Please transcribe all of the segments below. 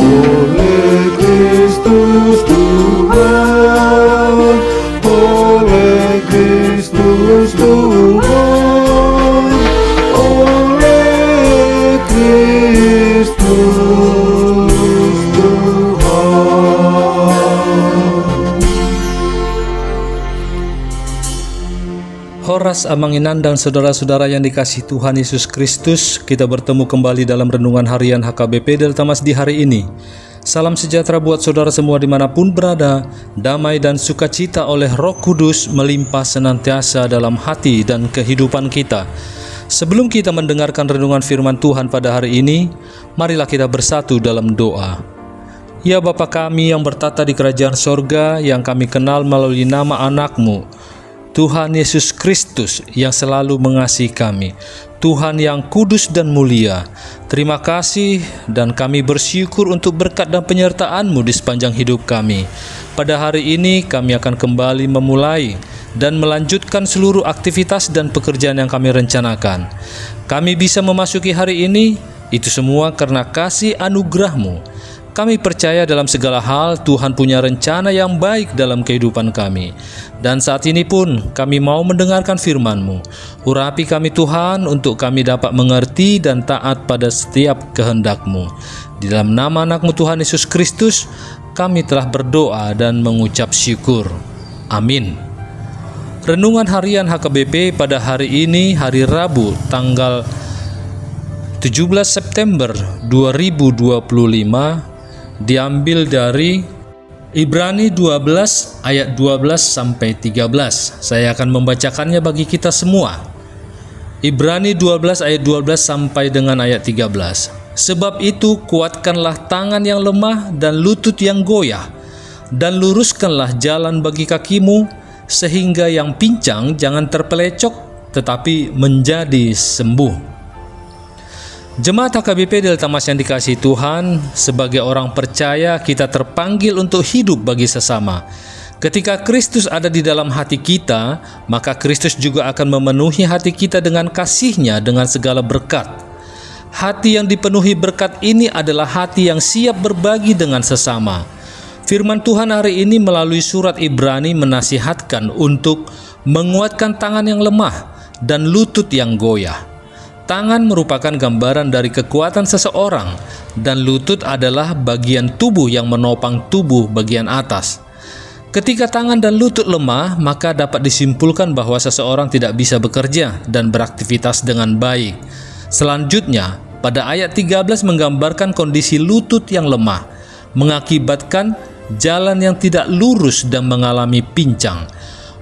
oleh Kristus Tuhan, oleh Kristus Tuhan, oleh Kristus Tuhan. Horas Amanginan dan saudara-saudara yang dikasihi Tuhan Yesus Kristus, kita bertemu kembali dalam renungan harian HKBP Delta Masdi hari ini. Salam sejahtera buat saudara semua dimanapun berada, damai dan sukacita oleh Roh Kudus melimpah senantiasa dalam hati dan kehidupan kita. Sebelum kita mendengarkan renungan firman Tuhan pada hari ini, marilah kita bersatu dalam doa. Ya Bapa kami yang bertata di kerajaan sorga, yang kami kenal melalui nama anak-Mu, Tuhan Yesus Kristus yang selalu mengasihi kami, Tuhan yang kudus dan mulia. Terima kasih dan kami bersyukur untuk berkat dan penyertaan-Mu di sepanjang hidup kami. Pada hari ini kami akan kembali memulai dan melanjutkan seluruh aktivitas dan pekerjaan yang kami rencanakan. Kami bisa memasuki hari ini, itu semua karena kasih anugerah-Mu. Kami percaya dalam segala hal Tuhan punya rencana yang baik dalam kehidupan kami. Dan saat ini pun kami mau mendengarkan firman-Mu. Urapi kami Tuhan untuk kami dapat mengerti dan taat pada setiap kehendak-Mu. Di dalam nama anak-Mu Tuhan Yesus Kristus, kami telah berdoa dan mengucap syukur. Amin. Renungan harian HKBP pada hari ini, hari Rabu, tanggal 17 September 2025, diambil dari Ibrani 12 ayat 12 sampai 13. Saya akan membacakannya bagi kita semua. Ibrani 12 ayat 12 sampai dengan ayat 13. Sebab itu kuatkanlah tangan yang lemah dan lutut yang goyah, dan luruskanlah jalan bagi kakimu, sehingga yang pincang jangan terpelecok tetapi menjadi sembuh. Jemaat HKBP Delta Mas yang dikasihi Tuhan, sebagai orang percaya kita terpanggil untuk hidup bagi sesama. Ketika Kristus ada di dalam hati kita, maka Kristus juga akan memenuhi hati kita dengan kasih-Nya dengan segala berkat. Hati yang dipenuhi berkat ini adalah hati yang siap berbagi dengan sesama. Firman Tuhan hari ini melalui surat Ibrani menasihatkan untuk menguatkan tangan yang lemah dan lutut yang goyah. Tangan merupakan gambaran dari kekuatan seseorang, dan lutut adalah bagian tubuh yang menopang tubuh bagian atas. Ketika tangan dan lutut lemah, maka dapat disimpulkan bahwa seseorang tidak bisa bekerja dan beraktivitas dengan baik. Selanjutnya, pada ayat 13 menggambarkan kondisi lutut yang lemah, mengakibatkan jalan yang tidak lurus dan mengalami pincang.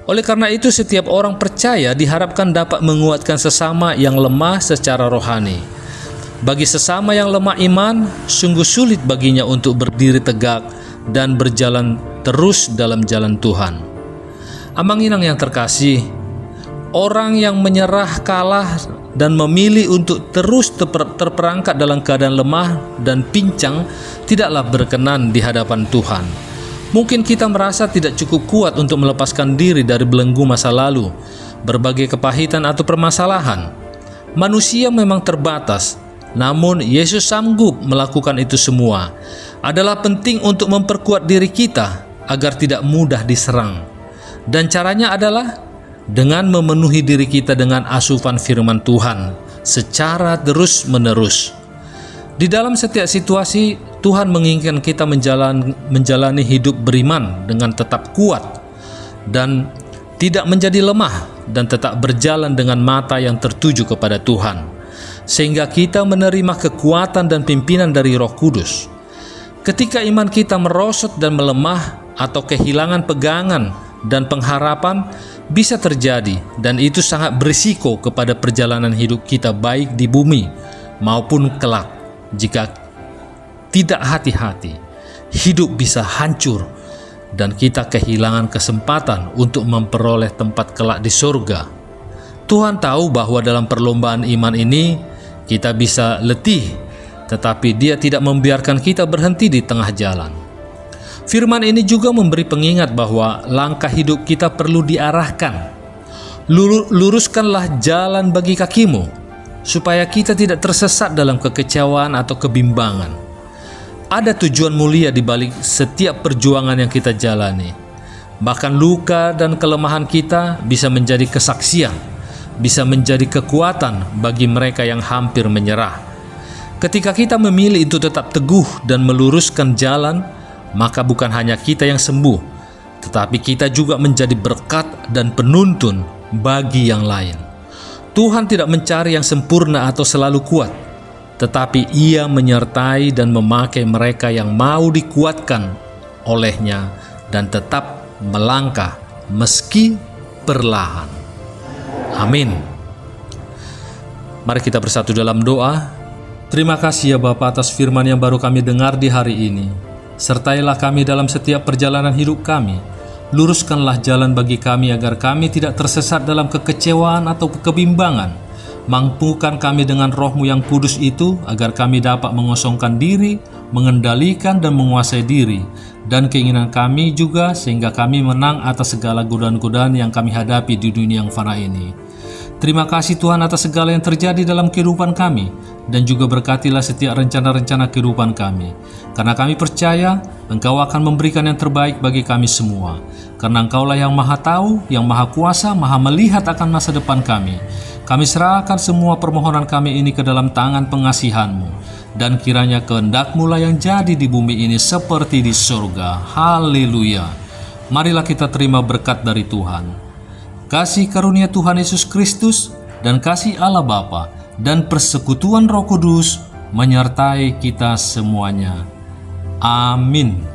Oleh karena itu, setiap orang percaya diharapkan dapat menguatkan sesama yang lemah secara rohani. Bagi sesama yang lemah iman, sungguh sulit baginya untuk berdiri tegak dan berjalan terus dalam jalan Tuhan. Amanginang yang terkasih, orang yang menyerah, kalah, dan memilih untuk terus terperangkap dalam keadaan lemah dan pincang tidaklah berkenan di hadapan Tuhan. Mungkin kita merasa tidak cukup kuat untuk melepaskan diri dari belenggu masa lalu, berbagai kepahitan atau permasalahan. Manusia memang terbatas, namun Yesus sanggup melakukan itu semua. Adalah penting untuk memperkuat diri kita agar tidak mudah diserang. Dan caranya adalah dengan memenuhi diri kita dengan asupan firman Tuhan secara terus-menerus. Di dalam setiap situasi, Tuhan menginginkan kita menjalani hidup beriman dengan tetap kuat dan tidak menjadi lemah, dan tetap berjalan dengan mata yang tertuju kepada Tuhan, sehingga kita menerima kekuatan dan pimpinan dari Roh Kudus. Ketika iman kita merosot dan melemah atau kehilangan pegangan dan pengharapan, bisa terjadi, dan itu sangat berisiko kepada perjalanan hidup kita baik di bumi maupun kelak. Jika tidak hati-hati, hidup bisa hancur dan kita kehilangan kesempatan untuk memperoleh tempat kelak di surga. Tuhan tahu bahwa dalam perlombaan iman ini kita bisa letih, tetapi Dia tidak membiarkan kita berhenti di tengah jalan. Firman ini juga memberi pengingat bahwa langkah hidup kita perlu diarahkan. Luruskanlah jalan bagi kakimu, supaya kita tidak tersesat dalam kekecewaan atau kebimbangan. Ada tujuan mulia di balik setiap perjuangan yang kita jalani. Bahkan luka dan kelemahan kita bisa menjadi kesaksian, bisa menjadi kekuatan bagi mereka yang hampir menyerah. Ketika kita memilih untuk tetap teguh dan meluruskan jalan, maka bukan hanya kita yang sembuh, tetapi kita juga menjadi berkat dan penuntun bagi yang lain. Tuhan tidak mencari yang sempurna atau selalu kuat, tetapi Ia menyertai dan memakai mereka yang mau dikuatkan olehnya dan tetap melangkah meski perlahan. Amin. Mari kita bersatu dalam doa. Terima kasih ya Bapa atas firman yang baru kami dengar di hari ini. Sertailah kami dalam setiap perjalanan hidup kami. Luruskanlah jalan bagi kami agar kami tidak tersesat dalam kekecewaan atau kebimbangan. Mampukan kami dengan Roh-Mu yang kudus itu agar kami dapat mengosongkan diri, mengendalikan dan menguasai diri dan keinginan kami juga sehingga kami menang atas segala godaan-godaan yang kami hadapi di dunia yang fana ini. Terima kasih Tuhan atas segala yang terjadi dalam kehidupan kami dan juga berkatilah setiap rencana-rencana kehidupan kami. Karena kami percaya Engkau akan memberikan yang terbaik bagi kami semua. Karena Engkaulah yang Maha Tahu, yang Maha Kuasa, Maha melihat akan masa depan kami. Kami serahkan semua permohonan kami ini ke dalam tangan pengasihan-Mu. Dan kiranya kehendak-Mu lah yang jadi di bumi ini seperti di surga. Haleluya. Marilah kita terima berkat dari Tuhan. Kasih karunia Tuhan Yesus Kristus dan kasih Allah Bapa dan persekutuan Roh Kudus menyertai kita semuanya. Amin.